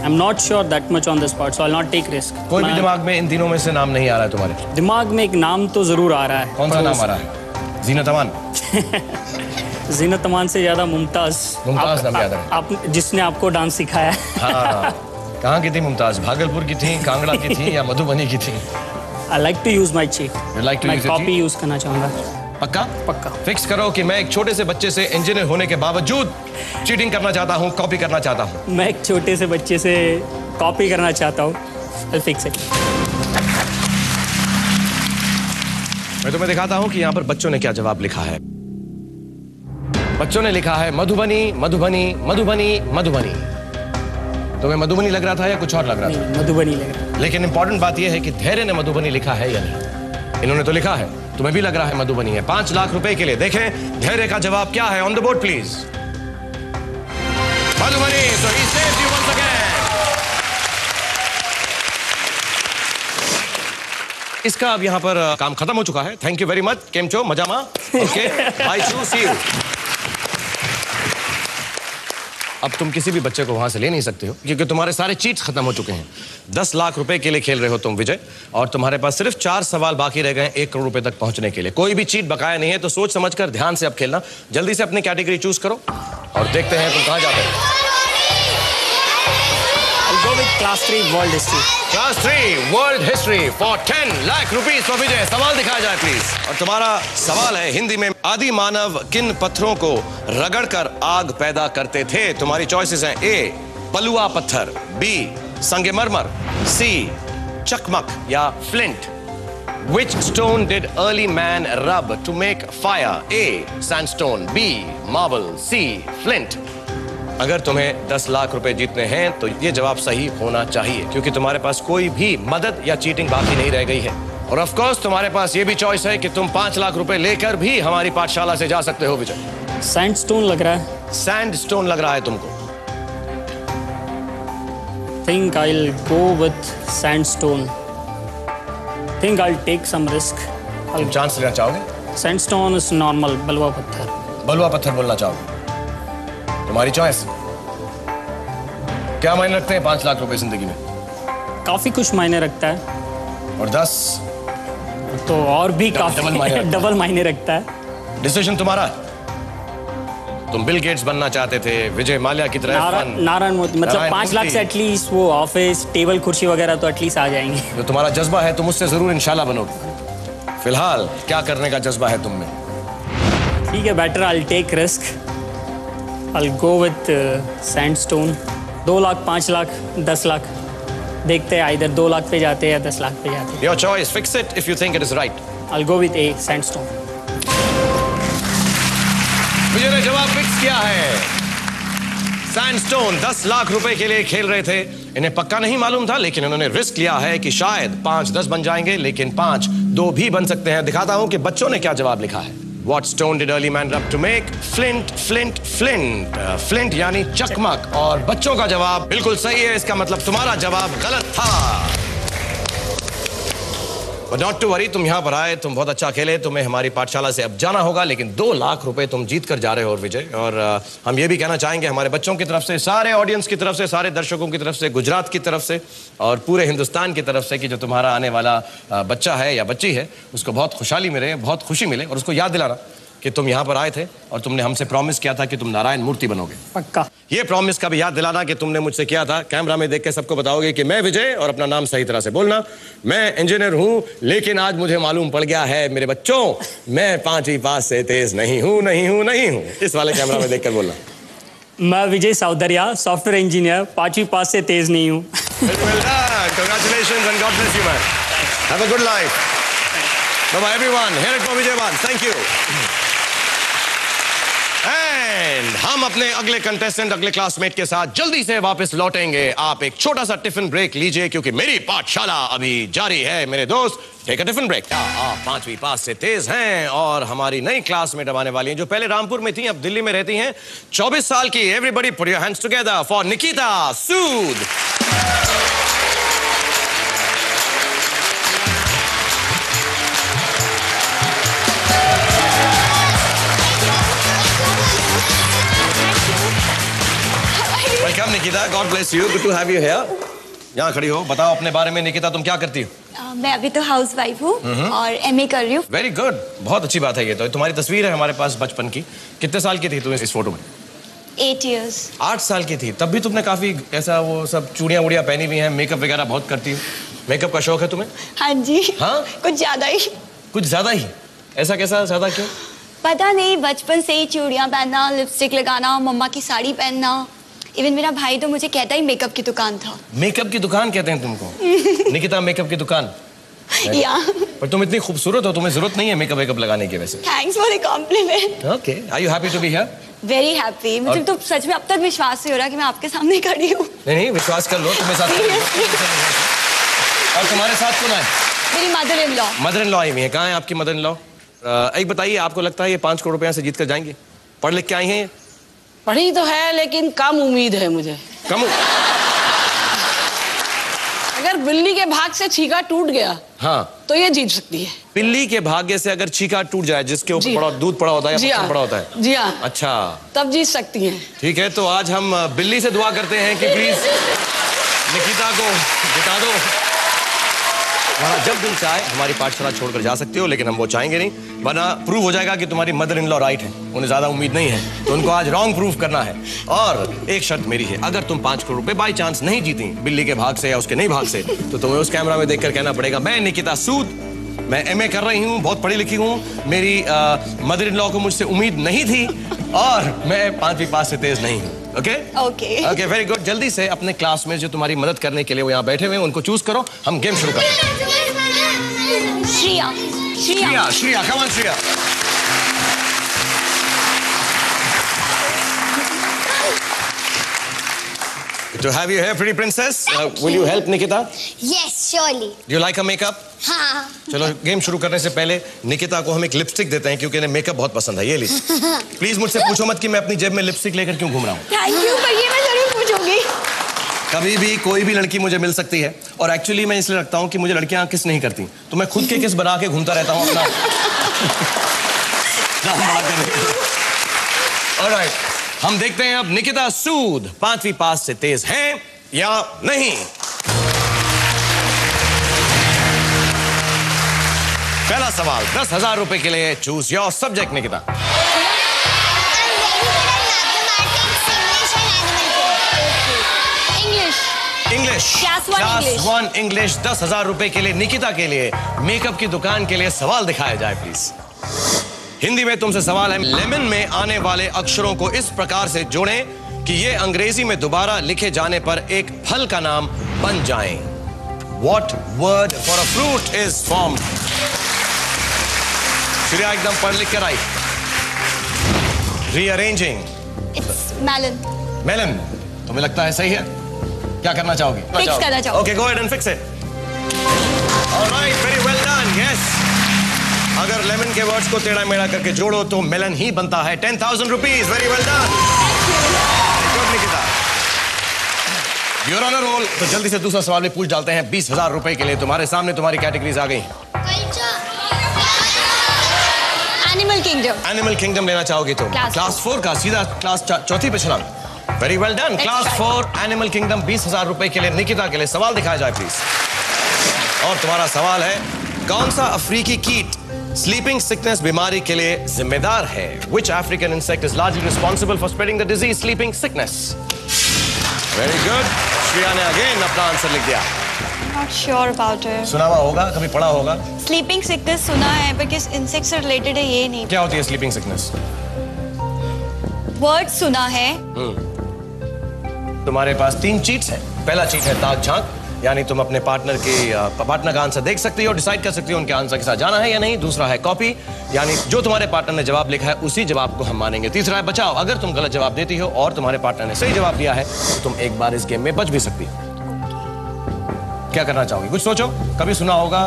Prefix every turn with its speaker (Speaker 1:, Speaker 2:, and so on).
Speaker 1: I'm not sure that much on the spot, so I'll not take risk.
Speaker 2: कोई भी दिमाग में इन तीनों में से नाम नहीं आ रहा है तुम्हारे?
Speaker 1: दिमाग में एक नाम तो जरूर आ रहा है।
Speaker 2: कौन सा नाम आ रहा है? जीनत अमान?
Speaker 1: जीनत अमान से ज्यादा मुमताज।
Speaker 2: मुमताज नाम याद है?
Speaker 1: आप जिसने आपको डांस सिखाया।
Speaker 2: हाँ, कहाँ की थी मुमताज? भागलपुर की थी, कांगड़ा की थी या मधुबनी की थी?
Speaker 1: I like to use my cheat.
Speaker 2: You like to
Speaker 1: मैं
Speaker 2: use your
Speaker 1: copy
Speaker 2: cheat?
Speaker 1: Use करना चाहूंगा।
Speaker 2: पक्का?
Speaker 1: पक्का।
Speaker 2: फिक्स करो कि मैं एक छोटे से बच्चे से इंजीनियर होने के बावजूद चीटिंग करना चाहता हूँ, कॉपी करना चाहता हूँ।
Speaker 1: मैं एक छोटे से बच्चे से कॉपी करना चाहता हूँ। I'll fix it.
Speaker 2: मैं तुम्हें दिखाता हूँ कि यहाँ पर बच्चों ने क्या जवाब लिखा है। बच्चों ने लिखा है मधुबनी, मधुबनी, मधुबनी, मधुबनी। तुम्हें मधुबनी लग रहा था या कुछ और लग रहा था?
Speaker 1: नहीं, मधुबनी लग रहा है।
Speaker 2: लेकिन इंपॉर्टेंट बात यह है कि धैर्य ने मधुबनी लिखा है या नहीं। इन्होंने तो लिखा है, तुम्हें भी लग रहा है मधुबनी है। 5 लाख रुपए के लिए देखें धैर्य का जवाब क्या है। On the board please. Madhubani. So he saves you once again. इसका अब यहाँ पर काम खत्म हो चुका है। Thank you very much. केम चो मजामा। ओके बाय चू सी यू। अब तुम किसी भी बच्चे को वहां से ले नहीं सकते हो क्योंकि तुम्हारे सारे चीट्स खत्म हो चुके हैं। 10 लाख रुपए के लिए खेल रहे हो तुम विजय, और तुम्हारे पास सिर्फ 4 सवाल बाकी रह गए 1 करोड़ रुपए तक पहुंचने के लिए। कोई भी चीट बकाया नहीं है, तो सोच समझकर ध्यान से अब खेलना। जल्दी से अपनी कैटेगरी चूज करो और देखते हैं तुम कहां जाते हो।
Speaker 1: I'll go with class 3 world history.
Speaker 2: Class 3 world history for 10 lakh rupees for Vijay. सवाल दिखाया जाए प्लीज। और तुम्हारा सवाल है हिंदी में, आदि मानव किन पत्थरों को रगड़कर आग पैदा करते थे? तुम्हारी चॉइसेस हैं ए बलुआ पत्थर, बी संगमरमर, सी चकमक या flint. Which stone did early man rub to make fire? A sandstone, B marble, C flint. अगर तुम्हें 10 लाख रुपए जीतने हैं तो ये जवाब सही होना चाहिए क्योंकि तुम्हारे पास कोई भी मदद या चीटिंग बाकी नहीं रह गई है। और ऑफ कोर्स तुम्हारे पास ये भी चॉइस है कि तुम 5 लाख रुपए लेकर भी हमारी पाठशाला से जा सकते हो विजय।
Speaker 1: सैंडस्टोन लग रहा है।
Speaker 2: सैंडस्टोन लग रहा है तुमको?
Speaker 1: Think I'll go with sandstone. Think I'll take some risk.
Speaker 2: तुम चांस लेना चाहोगे?
Speaker 1: Sandstone is normal, बलुआ पत्थर।
Speaker 2: बलुआ पत्थर बोलना चाहोगे? तुम्हारी चॉइस। क्या मायने रखते हैं 5 लाख रुपए जिंदगी में?
Speaker 1: काफी कुछ मायने रखता है।
Speaker 2: और 10
Speaker 1: तो और भी काफी
Speaker 2: डबल
Speaker 1: मायने रखता है।
Speaker 2: डिसीजन तुम्हारा। तुम बिल गेट्स बनना चाहते थे, विजय माल्या की तरह
Speaker 1: नारायण मोदी, मतलब 5 लाख से एटलीस्ट वो ऑफिस टेबल कुर्सी वगैरह तो एटलीस्ट आ जाएंगे।
Speaker 2: जो तुम्हारा जज्बा है तुम उससे जरूर इंशाल्लाह बनोगे। फिलहाल क्या करने का जज्बा है तुम में?
Speaker 1: ठीक है, better I take risk. I'll go with sandstone. 2 lakh, 5 lakh, 10 lakh देखते हैं, इधर 2 लाख पे जाते हैं या 10 लाख पे जाते हैं।
Speaker 2: Your choice, fix it if you think it is right.
Speaker 1: I'll go with A sandstone.
Speaker 2: विजय ने जवाब फिक्स किया है सैंडस्टोन। 10 लाख रुपए के लिए खेल रहे थे। इन्हें पक्का नहीं मालूम था लेकिन इन्होंने रिस्क लिया है कि शायद 5-10 बन जाएंगे, लेकिन 5-2 भी बन सकते हैं। दिखाता हूं कि बच्चों ने क्या जवाब लिखा है। What stone did early man rub to make? Flint, flint, flint. Flint यानी चकमक। और बच्चों का जवाब बिल्कुल सही है। इसका मतलब तुम्हारा जवाब गलत था। But not to worry, तुम यहाँ पर आए, तुम बहुत अच्छा खेले, तुम्हें हमारी पाठशाला से अब जाना होगा, लेकिन 2 लाख रुपए तुम जीत कर जा रहे हो विजय। और हम ये भी कहना चाहेंगे हमारे बच्चों की तरफ से, सारे ऑडियंस की तरफ से, सारे दर्शकों की तरफ से, गुजरात की तरफ से और पूरे हिंदुस्तान की तरफ से कि जो तुम्हारा आने वाला बच्चा है या बच्ची है उसको बहुत खुशहाली मिले, बहुत खुशी मिले। और उसको याद दिलाना कि तुम यहाँ पर आए थे और तुमने हमसे प्रॉमिस किया था कि तुम नारायण मूर्ति बनोगे।
Speaker 1: पक्का। ये
Speaker 2: प्रॉमिस का भी याद दिलाना कि तुमने मुझसे किया था। कैमरा में देख के सबको बताओगे कि मैं विजय, और अपना नाम सही तरह से बोलना। मैं इंजीनियर हूँ, लेकिन आज मुझे मालूम पड़ गया है मेरे बच्चों, मैं 5वीं पास से तेज नहीं हूँ, नहीं हूँ, नहीं हूँ। इस वाले कैमरा में देख कर बोलना।
Speaker 1: मैं विजय सावदरिया, सॉफ्टवेयर इंजीनियर, 5वीं पास से तेज नहीं हूँ।
Speaker 2: Congratulations and God bless you, man. Have a good life. Bye-bye everyone. Here it for Vijay Wan. Thank you. And हम अपने अगले कंटेस्टेंट, अगले क्लासमेट के साथ जल्दी से वापस लौटेंगे। आप एक छोटा सा टिफिन ब्रेक लीजिए क्योंकि मेरी पाठशाला अभी जारी है मेरे दोस्त। Take a tiffin break. आप 5वीं पास से तेज हैं और हमारी नई क्लासमेट अब आने वाली हैं जो पहले रामपुर में थी, अब दिल्ली में रहती हैं। 24 साल की। Everybody put your hands together for Nikita Sood. Welcome Nikita, God bless you, good to have you here. यहाँ खड़ी हो, बताओ अपने बारे में। निकिता, तुम क्या करती हो?
Speaker 3: मैं अभी तो हाउस वाइफ हूँ और एमए कर रही हूँ।
Speaker 2: वेरी गुड, बहुत अच्छी बात है। ये तो तुम्हारी तस्वीर है हमारे पास बचपन की। कितने साल की थी तुम इस फोटो में?
Speaker 3: 8 years।
Speaker 2: 8 साल की थी। तब भी तुमने काफी ऐसा वो सब चूड़ियां वुड़ियां पहनी हुई हैं, मेकअप वगैरह बहुत करती हो। मेकअप का शौक है तुम्हें?
Speaker 3: हाँ जी।
Speaker 2: हाँ?
Speaker 3: कुछ ज्यादा ही।
Speaker 2: कुछ ज्यादा ही? ऐसा कैसा ज्यादा क्यों?
Speaker 3: पता नहीं, बचपन से ही चूड़ियां पहनना, लिपस्टिक लगाना, मम्मा की साड़ी पहनना। इवन मेरा भाई तो मुझे कहता ही मेकअप की दुकान था।
Speaker 2: मेकअप की दुकान कहते हैं तुमको? निकिता, मेकअप की दुकान?
Speaker 3: या।
Speaker 2: पर तुम इतनी खूबसूरत हो, तुम्हें जरूरत नहीं है मेकअप वेकअप लगाने की वैसे।
Speaker 3: Thanks for the compliment.
Speaker 2: Okay, are you happy to be here?
Speaker 3: Very happy. मुझे तो सच में अब तक विश्वास नहीं हो रहा कि मैं आपके सामने खड़ी हूँ।
Speaker 2: नहीं, विश्वास कर लो, तुम्हें साथ। और तुम्हारे साथ कौन है?
Speaker 3: मेरी mother in law.
Speaker 2: Mother in law I हुई है। कहाँ है आपकी मदर इन लॉ? एक बताइए, आपको लगता है ये 5 करोड़ रुपया से जीत कर जाएंगे? पढ़ लिख के आई हैं?
Speaker 4: पढ़ी तो है लेकिन कम उम्मीद है मुझे।
Speaker 2: कम?
Speaker 4: अगर बिल्ली के भाग से छीका टूट गया
Speaker 2: हाँ,
Speaker 4: तो ये जीत सकती है।
Speaker 2: बिल्ली के भाग्य से अगर छीका टूट जाए, जिसके ऊपर बड़ा दूध पड़ा होता है
Speaker 4: जी
Speaker 2: या
Speaker 4: हाँ,
Speaker 2: पड़ा होता है?
Speaker 4: जी हाँ,
Speaker 2: अच्छा,
Speaker 4: तब जीत सकती हैं।
Speaker 2: ठीक है। तो आज हम बिल्ली से दुआ करते हैं कि प्लीज निकिता को जिता दो। वहाँ जब दिल चाहे हमारी पाठशाला छोड़कर जा सकते हो, लेकिन हम वो चाहेंगे नहीं, वरना प्रूव हो जाएगा कि तुम्हारी मदर इन लॉ राइट है, उन्हें ज्यादा उम्मीद नहीं है। तो उनको आज रॉन्ग प्रूव करना है। और एक शर्त मेरी है, अगर तुम 5 करोड़ रुपए बाई चांस नहीं जीती बिल्ली के भाग से या उसके नहीं भाग से, तो तुम्हें उस कैमरा में देखकर कहना पड़ेगा, मैं निकिता सूद, मैं एमए कर रही हूँ, बहुत पढ़ी लिखी हूँ, मेरी मदर इन लॉ को मुझसे उम्मीद नहीं थी और मैं 5वीं पास से तेज नहीं हूँ। Okay okay, very good. जल्दी से अपने क्लास में जो तुम्हारी मदद करने के लिए वो यहाँ बैठे हुए हैं, उनको चूज करो। हम गेम शुरू करते हैं।
Speaker 3: Shriya.
Speaker 2: Shriya, Shriya, come on, Shriya. To have you here, pretty princess. Will you help Nikita?
Speaker 5: Yes, surely.
Speaker 2: Do you like her makeup?
Speaker 5: हाँ.
Speaker 2: चलो, गेम शुरू करने से पहले निकिता को हम एक लिपस्टिक देते हैं, क्योंकि इन्हें मेकअप बहुत पसंद है। ये ली। प्लीज मुझसे पूछो मत कि मैं अपनी जेब में लिपस्टिक लेकर क्यों घूम रहा हूँ।
Speaker 3: थैंक यू, पर ये मैं जरूर पूछूंगी।
Speaker 2: कभी भी कोई भी लड़की मुझे मिल सकती है, और एक्चुअली मैं इसलिए रखता हूँ कि मुझे लड़कियां किस नहीं करती, तो मैं खुद के किस बना के घूमता रहता हूँ अपना नाम बड़ा करने। ऑलराइट, हम देखते हैं अब निकिता सूद 5वीं पास से तेज है या नहीं। पहला सवाल 10,000 रुपए के लिए। Choose your subject Nikita. English. Class 1 English. 10,000 रुपए के लिए निकिता के लिए मेकअप की दुकान के लिए सवाल दिखाया जाए प्लीज। हिंदी में तुमसे सवाल है, लेमन में आने वाले अक्षरों को इस प्रकार से जोड़ें कि ये अंग्रेजी में दोबारा लिखे जाने पर एक फल का नाम बन जाएं। What word for a fruit is formed? Shreya एकदम पढ़ लिख कर आई। Rearranging.
Speaker 3: It's melon.
Speaker 2: Melon. तुम्हें लगता है सही है? क्या करना चाहोगी?
Speaker 3: Fix करना चाहूँगी।
Speaker 2: Okay, go ahead and fix it. All right, very well done. Yes. अगर लेमन के वर्ड्स को टेढ़ा मेढ़ा करके जोड़ो तो मेलन ही बनता है। 10,000 rupees. Very well done. Good, Nikita. You're on a roll. तो जल्दी से दूसरा सवाल भी पूछ डालते हैं। 20,000 रुपए के लिए तुम्हारे सामने तुम्हारी कैटेगरीज आ गई।
Speaker 3: Animal kingdom.
Speaker 2: एनिमल किंगडम लेना चाहोगी तो क्लास 4 का सीधा क्लास 4थी पे छलांग। Very well done. Class 4 animal kingdom 20,000 रुपए के लिए निकिता के लिए सवाल दिखाया जाए प्लीज। और तुम्हारा सवाल है, कौन सा अफ्रीकी कीट स्लीपिंग सिकनेस बीमारी के लिए जिम्मेदार है? Which African insect is largely responsible for spreading the disease sleeping sickness? Very good. Shreya ने अगेन अपना आंसर लिख दिया।
Speaker 3: Not sure about it.
Speaker 2: सुना हुआ होगा, कभी पढ़ा होगा।
Speaker 3: स्लीपिंग सिकनेस सुना है, पर किस इंसेक्ट से रिलेटेड है ये नहीं।
Speaker 2: क्या होती है स्लीपिंग सिकनेस?
Speaker 3: वर्ड सुना है।
Speaker 2: तुम्हारे पास 3 चीट्स हैं। पहला चीट है ताक झांक, यानी तुम अपने पार्टनर का आंसर देख सकती हो, डिसाइड कर सकती हो उनके आंसर के साथ जाना है या नहीं। दूसरा है कॉपी, यानी जो तुम्हारे पार्टनर ने जवाब लिखा है उसी जवाब को हम मानेंगे। तीसरा है बचाव, अगर तुम गलत जवाब देती हो और तुम्हारे पार्टनर ने सही जवाब दिया है तो तुम एक बार इस गेम में बच भी सकती हो। क्या करना चाहोगी? कुछ सोचो, कभी सुना होगा,